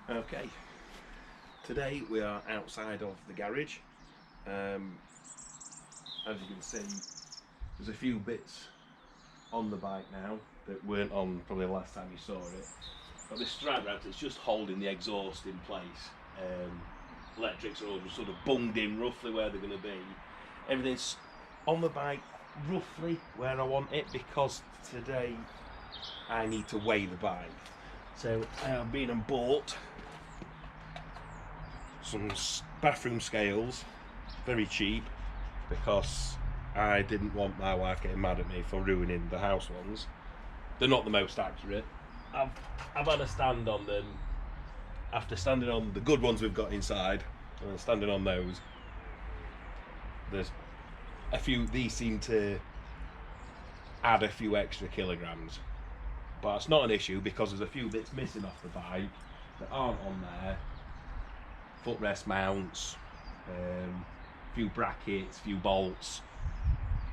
Okay, today we are outside of the garage. As you can see, there's a few bits on the bike now that weren't on probably the last time you saw it. Got this strap round that's just holding the exhaust in place. Electrics are all just sort of bunged in roughly where they're going to be. Everything's on the bike roughly where I want it, because today I need to weigh the bike. So I have been and bought some bathroom scales, very cheap, because I didn't want my wife getting mad at me for ruining the house ones. They're not the most accurate. I've had a stand on them after standing on the good ones we've got inside, and then standing on those. There's a few, these seem to add a few extra kilograms, but it's not an issue because there's a few bits missing off the bike that aren't on there. Footrest mounts, a few brackets, a few bolts,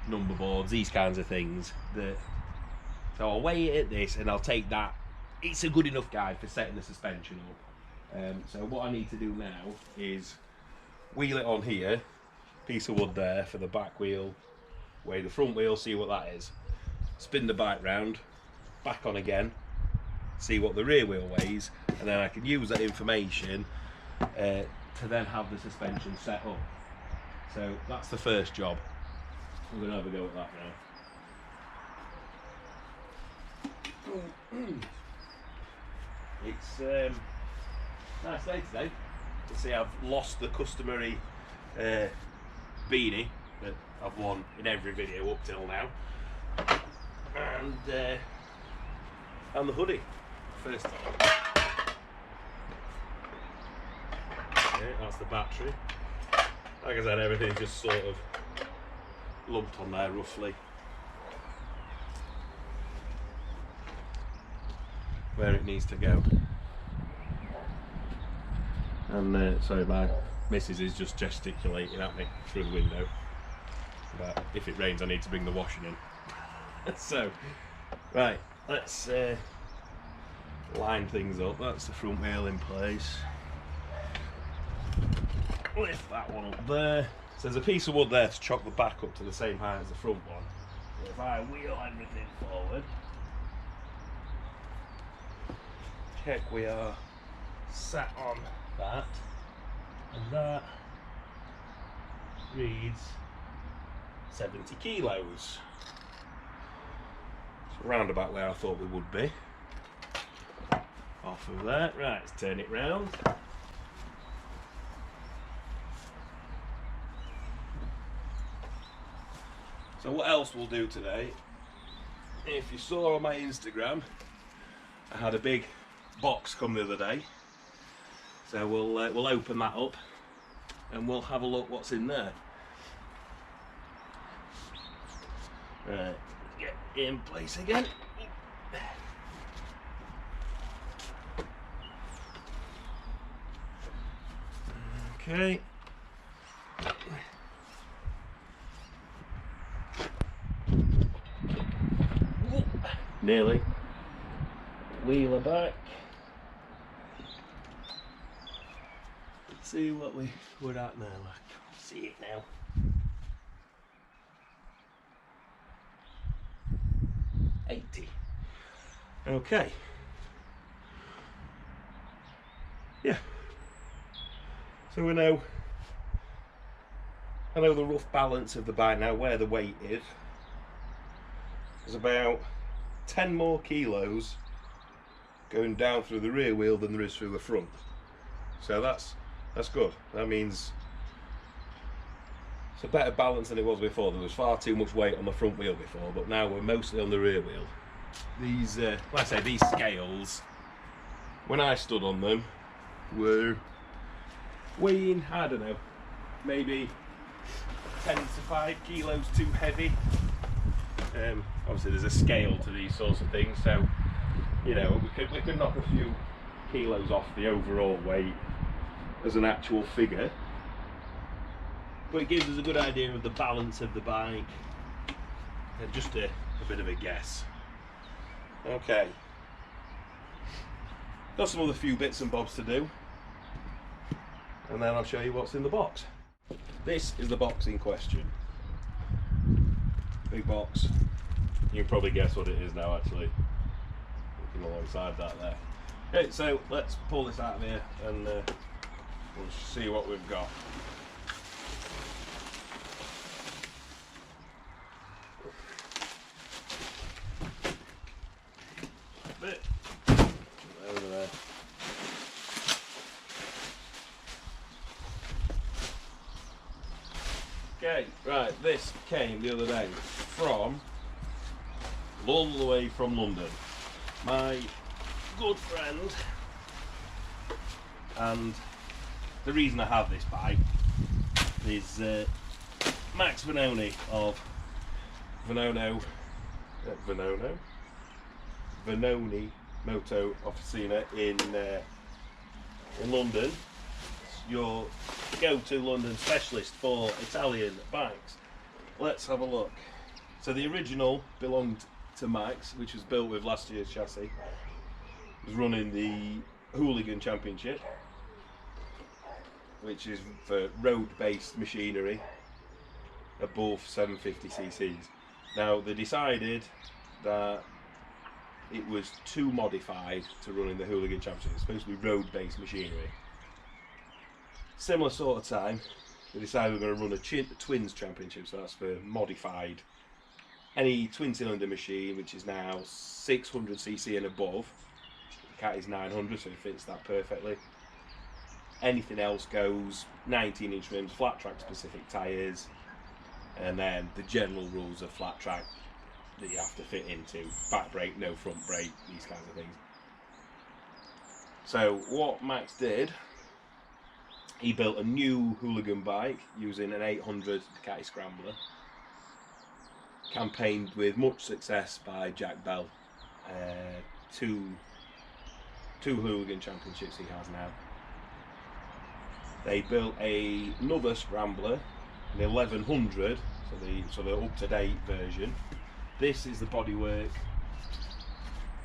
number boards, these kinds of things. So I'll weigh it at this and I'll take that. It's a good enough guide for setting the suspension up. So what I need to do now is wheel it on here, piece of wood there for the back wheel, weigh the front wheel, see what that is, spin the bike round, back on again, see what the rear wheel weighs, and then I can use that information to then have the suspension set up. So that's the first job. We're going to have a go at that now. It's a nice day today. You see, I've lost the customary beanie that I've worn in every video up till now, and the hoodie first time. Okay, that's the battery. Like I said, everything's just sort of lumped on there roughly where it needs to go. And sorry, my missus is just gesticulating at me through the window, but if it rains I need to bring the washing in. So right, let's line things up. That's the front wheel in place. Lift that one up there. So there's a piece of wood there to chop the back up to the same height as the front one. So if I wheel everything forward, check we are sat on that, and that reads 70 kilos. So round about where I thought we would be. Off of that. Right, let's turn it round. So what else we'll do today, if you saw on my Instagram, I had a big box come the other day. So we'll open that up and we'll have a look what's in there. Right, get in place again. Okay. Nearly. Wheel her back. Let's see what we're at now. I can't see it now. Okay. Yeah. So I know the rough balance of the bike now, where the weight is. There's about 10 more kilos going down through the rear wheel than there is through the front. So that's good. That means it's a better balance than it was before. There was far too much weight on the front wheel before, but now we're mostly on the rear wheel. These, like I say, these scales, when I stood on them, were weighing, I don't know, maybe 10 to 5 kilos too heavy. Obviously there's a scale to these sorts of things, so you know we could knock a few kilos off the overall weight as an actual figure, but it gives us a good idea of the balance of the bike, and just a bit of a guess. Okay, Got some other few bits and bobs to do, and then I'll show you what's in the box. This is the box in question. Big box. You can probably guess what it is now, actually. Looking alongside that there. Okay, so let's pull this out of here and we'll see what we've got. Bit over there. Okay, right, this came the other day from all the way from London. My good friend, and the reason I have this bike is Max Vanoni of Vanoni Moto Officina in London. It's your go-to London specialist for Italian bikes. Let's have a look. So the original belonged to Max, which was built with last year's chassis. It was running the Hooligan Championship, which is for road-based machinery above 750cc. Now they decided that it was too modified to run in the Hooligan Championship. It's supposed to be road-based machinery. Similar sort of time, they decided we're going to run a Twins Championship, so that's for modified. Any twin cylinder machine which is now 600cc and above. The cat is 900, so it fits that perfectly. Anything else goes. 19-inch rims, flat track specific tyres, and then the general rules of flat track that you have to fit into. Back brake, no front brake, these kinds of things. So what Max did, he built a new Hooligan bike using an 800 Ducati Scrambler, campaigned with much success by Jack Bell. Two Hooligan Championships he has now. They built another Scrambler, an 1100, so the up-to-date version. This is the bodywork.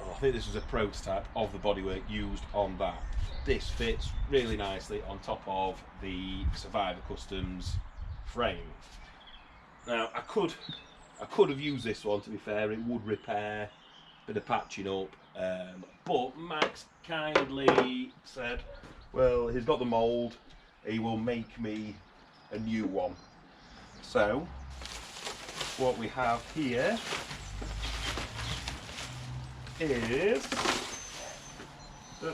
Oh, I think this was a prototype of the bodywork used on that. This fits really nicely on top of the Survivor Customs frame. Now I could have used this one, to be fair. It would repair, a bit of patching up, but Max kindly said, well, he's got the mould, he will make me a new one. So what we have here is the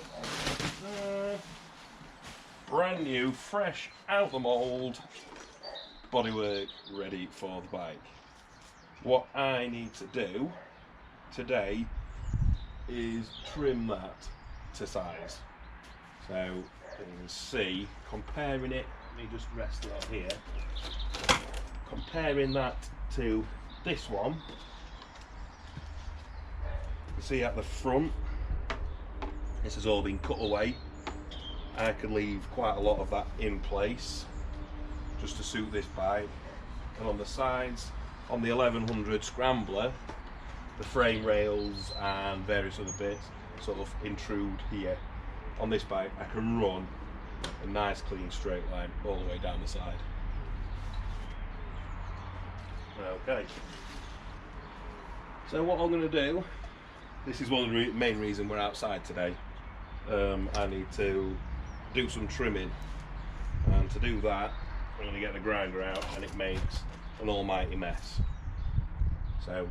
brand new, fresh out the mould bodywork ready for the bike. What I need to do today is trim that to size. So you can see, comparing it, let me just rest it up here. Comparing that to this one, you see at the front, this has all been cut away. I could leave quite a lot of that in place just to suit this bike. And on the sides, on the 1100 Scrambler, the frame rails and various other bits sort of intrude here. On this bike, I can run a nice clean straight line all the way down the side. Okay. So what I'm going to do, this is one of the main reasons we're outside today. I need to do some trimming, and to do that I'm going to get the grinder out, and it makes an almighty mess. So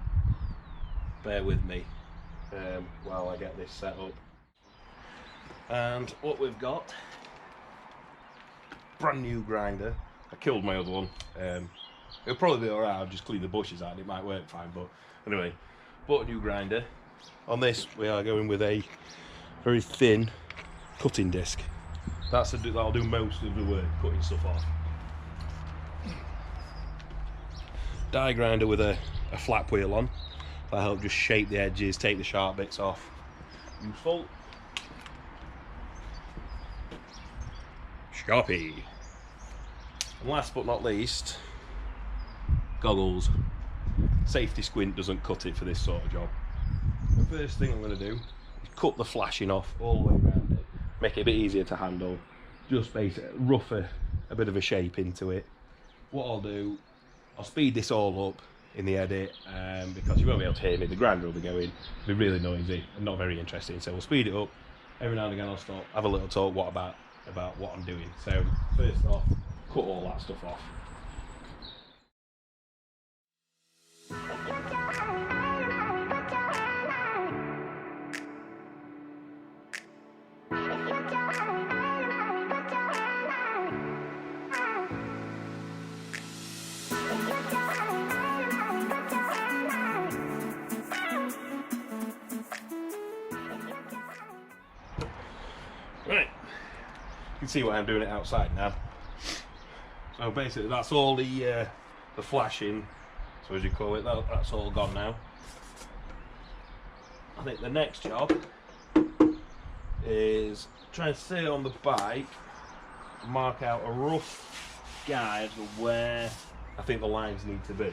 bear with me while I get this set up. And what we've got, brand new grinder. I killed my other one. It'll probably be alright, I'll just clean the bushes out and it might work fine, but anyway, bought a new grinder. On this we are going with a very thin cutting disc. That'll do most of the work, cutting stuff off. Die grinder with a flap wheel on. That'll help just shape the edges, take the sharp bits off. Useful. Sharpie. And last but not least, goggles. Safety squint doesn't cut it for this sort of job. The first thing I'm going to do is cut the flashing off all the way around. make it a bit easier to handle, just basically rough a bit of a shape into it. What I'll do, I'll speed this all up in the edit because you won't be able to hear me, the grinder will be going, it'll be really noisy and not very interesting, so we'll speed it up. Every now and again I'll stop, have a little talk about what I'm doing. So first off, cut all that stuff off. Right, you can see why I'm doing it outside now. So basically that's all the flashing, so as you call it, that's all gone now. I think the next job is try and stay on the bike, mark out a rough guide of where I think the lines need to be.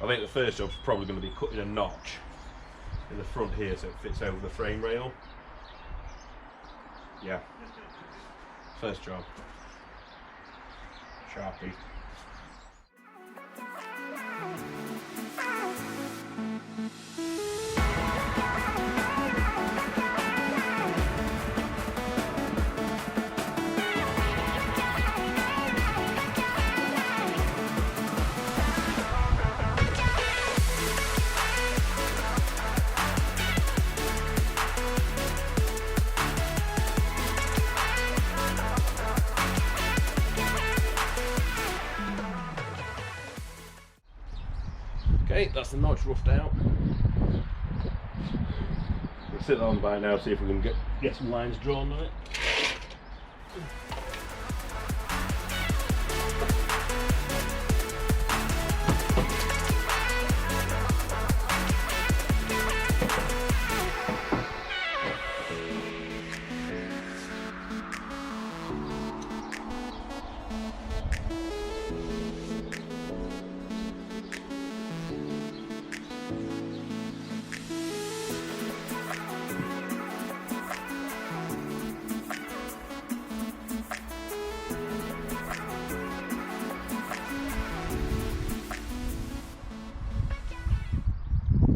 I think the first job's probably going to be cutting a notch in the front here so it fits over the frame rail. Yeah, first job, Sharpie. Okay, that's the notch roughed out. We'll sit on by now, see if we can get some lines drawn on it.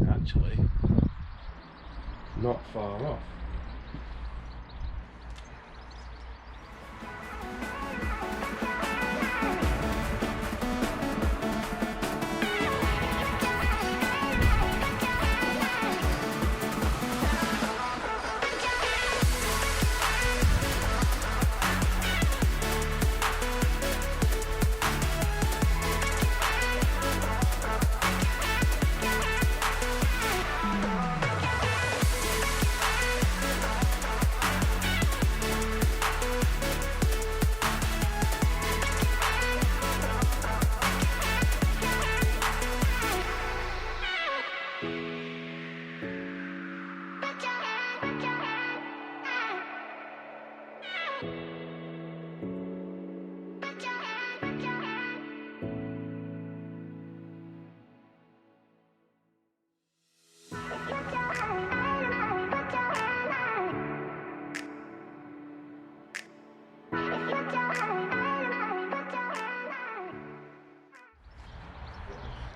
Actually, not far off.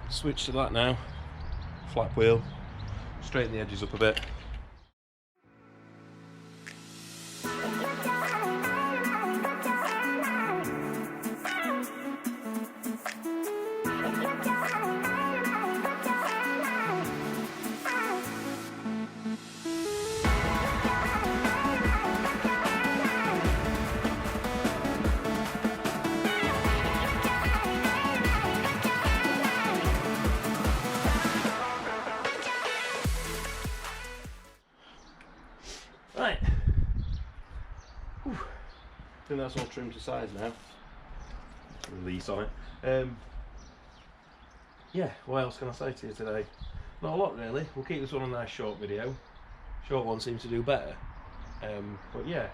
Switch to that now, flat wheel, straighten the edges up a bit. Right, whew. I think that's all trimmed to size now. Release on it. Yeah, what else can I say to you today? Not a lot really. We'll keep this one a nice short video. Short one seems to do better. But yeah,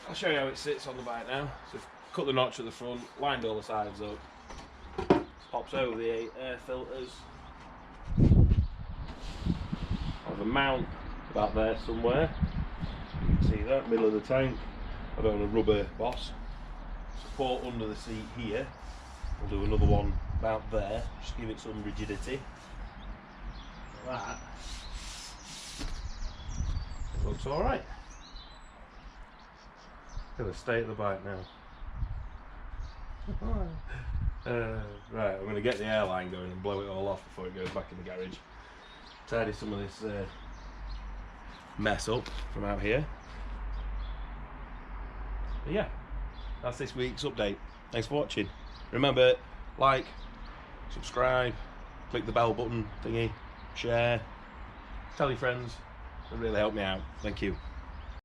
I'll show you how it sits on the bike now. So cut the notch at the front, lined all the sides up, pops over the air filters. Have a mount about there somewhere. see that, middle of the tank. I've got a rubber boss. Support under the seat here. We'll do another one about there, just give it some rigidity. Like that. It looks alright. Look at the state of the bike now. Right, I'm going to get the airline going and blow it all off before it goes back in the garage. Tidy some of this mess up from out here. But yeah, that's this week's update. Thanks for watching. Remember, like, subscribe, click the bell button thingy, share, tell your friends. It really helped me out. Thank you.